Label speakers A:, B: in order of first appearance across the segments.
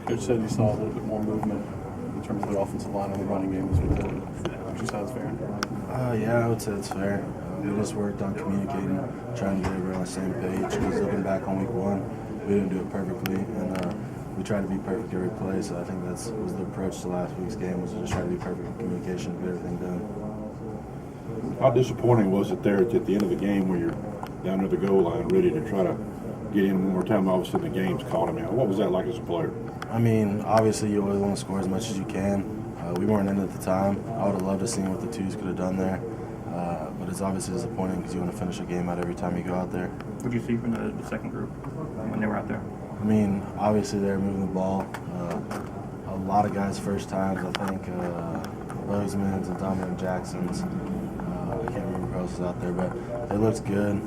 A: Coach said you saw a little bit more movement in terms of the offensive line and the running game this week. Would you say that's fair?
B: Yeah, I would say it's fair. We just worked on communicating, trying to get everyone on the same page. Because looking back on week 1, we didn't do it perfectly, and we tried to be perfect every play. So I think that was the approach to last week's game, was to just try to be perfect in communication, get everything done.
C: How disappointing was it there at the end of the game where you're down to the goal line, ready to try to get in one more time? Obviously, the game's caught him out. What was that like as a player?
B: I mean, obviously, you always want to score as much as you can. We weren't in at the time. I would have loved to see what the twos could have done there. But it's obviously disappointing because you want to finish a game out every time you go out there.
D: What did you see from the second group when they were out there?
B: I mean, obviously they're moving the ball. A lot of guys first times, I think. Bozeman's and Dominic Jackson's. I can't remember who else was out there, but they looked good.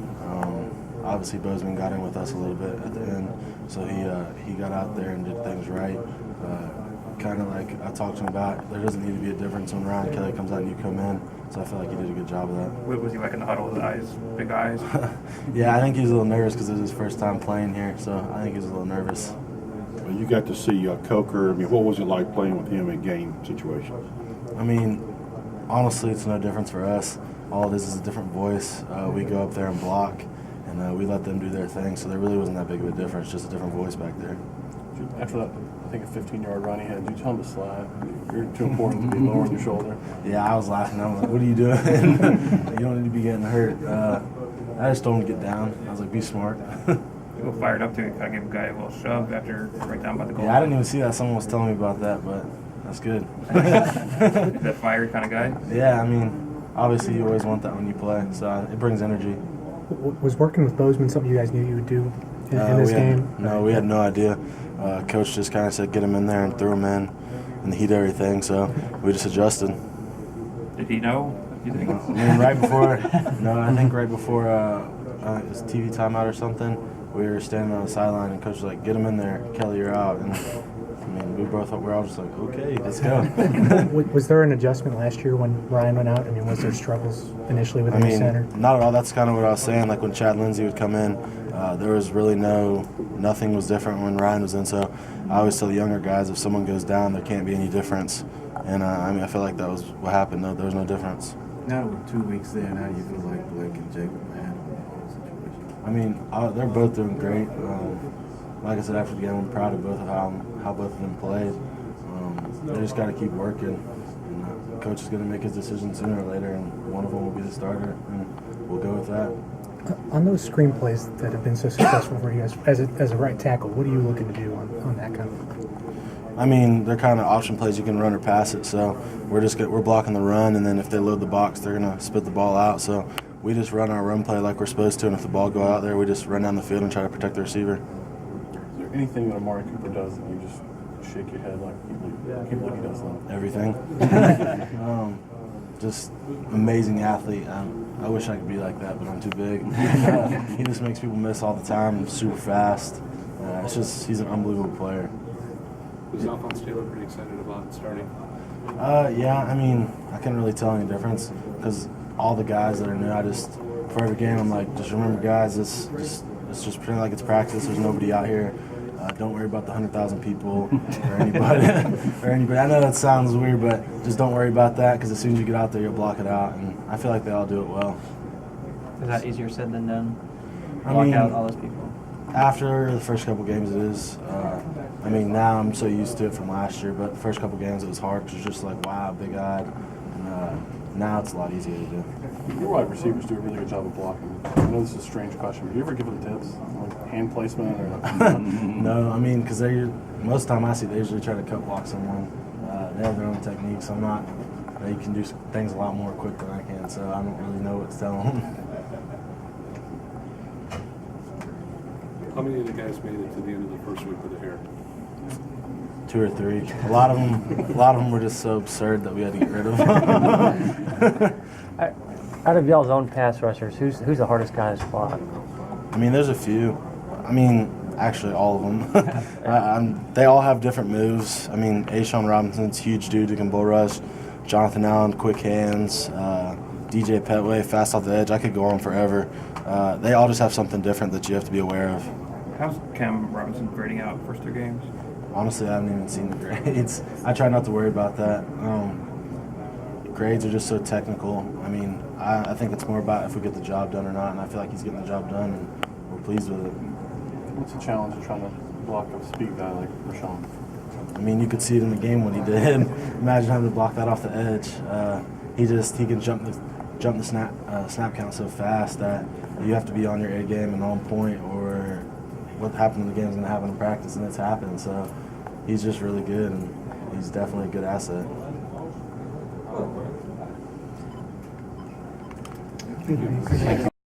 B: Obviously Bozeman got in with us a little bit at the end, so he got out there and did things right. Kind of like I talked to him about, there doesn't need to be a difference when Ryan Kelly comes out and you come in, so I feel like he did a good job of that.
D: What was he like in the huddle with eyes, big eyes?
B: Yeah, I think he was a little nervous because it was his first time playing here, so I think he was a little nervous.
C: Well, you got to see Coker. I mean, what was it like playing with him in game situations?
B: I mean, honestly, it's no difference for us. All it is a different voice. We go up there and block, and we let them do their thing, so there really wasn't that big of a difference, just a different voice back there.
A: After that, I think a 15-yard run he had, did you tell him to slide? You're too important to be lower on your shoulder.
B: Yeah, I was laughing. I was like, what are you doing? You don't need to be getting hurt. I just told him to get down. I was like, be smart.
D: You were fired up to kind of give a guy a little shove after right down by the goal.
B: Yeah, I didn't even see that. Someone was telling me about that, but that's good.
D: That fiery kind of guy?
B: Yeah, I mean, obviously you always want that when you play, so it brings energy.
E: Was working with Bozeman something you guys knew you would do in this game?
B: No, we had no idea. Coach just kind of said get him in there and threw him in the heat of everything, so we just adjusted.
D: Did he know, you think?
B: I mean, right before, I think right before it was TV timeout or something, we were standing on the sideline and Coach was like, get him in there, Kelly, you're out. And I mean, we're all just like, okay, let's go.
E: Was there an adjustment last year when Ryan went out? I mean, was there struggles initially with the new center?
B: Not at all. That's kind of what I was saying. Like when Chad Lindsey would come in, there was really nothing was different when Ryan was in. So I always tell the younger guys, if someone goes down, there can't be any difference. And I mean, I feel like that was what happened. No, there was no difference.
F: Now with 2 weeks in, how do you feel like Blake and Jacob handled the whole situation?
B: I mean, they're both doing great. Like I said, after the game, I'm proud of both of how both of them played. They just got to keep working. And the coach is going to make his decision sooner or later, and one of them will be the starter, and we'll go with that.
E: On those screen plays that have been so successful for you guys, as a right tackle, what are you looking to do on that kind of?
B: I mean, they're kind of option plays. You can run or pass it. So we're blocking the run, and then if they load the box, they're going to spit the ball out. So we just run our run play like we're supposed to, and if the ball go out there, we just run down the field and try to protect the receiver.
A: Is there anything that Amari Cooper does that you just shake your head like, I can't believe he does that?
B: Everything. Just amazing athlete. I wish I could be like that, but I'm too big. He just makes people miss all the time. Super fast. He's an unbelievable player.
G: Was Alphonse Taylor pretty excited about starting?
B: Yeah, I mean, I can't really tell any difference because all the guys that are new, for every game, I'm like, just remember, guys, it's just pretend like it's practice. There's nobody out here. Don't worry about the 100,000 people or anybody. I know that sounds weird, but just don't worry about that because as soon as you get out there, you'll block it out. And I feel like they all do it well.
H: Is that easier said than done?
B: I mean,
H: out all those people.
B: After the first couple games, it is. I mean, now I'm so used to it from last year, but the first couple games it was hard because it's just like, wow, big-eyed. And now it's a lot easier to do.
A: Your wide receivers do a really good job of blocking. I know this is a strange question, but do you ever give them tips, like hand placement or?
B: No, I mean, because most of the time I see they usually try to cut block someone. They have their own techniques. I'm not. They can do things a lot more quick than I can, so I don't really know what to tell them.
G: How many of the guys made it to the end of the first week with the hair?
B: 2 or 3. A lot of them were just so absurd that we had to get rid of them.
H: Out of y'all's own pass rushers, who's the hardest guy to spot?
B: I mean, there's a few. I mean, actually, all of them. They all have different moves. I mean, Ashawn Robinson's a huge dude who can bull rush. Jonathan Allen, quick hands. DJ Petway, fast off the edge. I could go on forever. They all just have something different that you have to be aware of.
D: How's Cam Robinson grading out first 3 games?
B: Honestly, I haven't even seen the grades. I try not to worry about that. Grades are just so technical. I mean, I think it's more about if we get the job done or not, and I feel like he's getting the job done, and we're pleased with it.
A: What's the challenge of trying to block a speed guy like Rashawn?
B: I mean, you could see it in the game what he did. Imagine having to block that off the edge. He can jump the snap count so fast that you have to be on your A game and on point, or what happened in the game is going to happen in practice, and it's happened. So he's just really good, and he's definitely a good asset.
E: Thank you.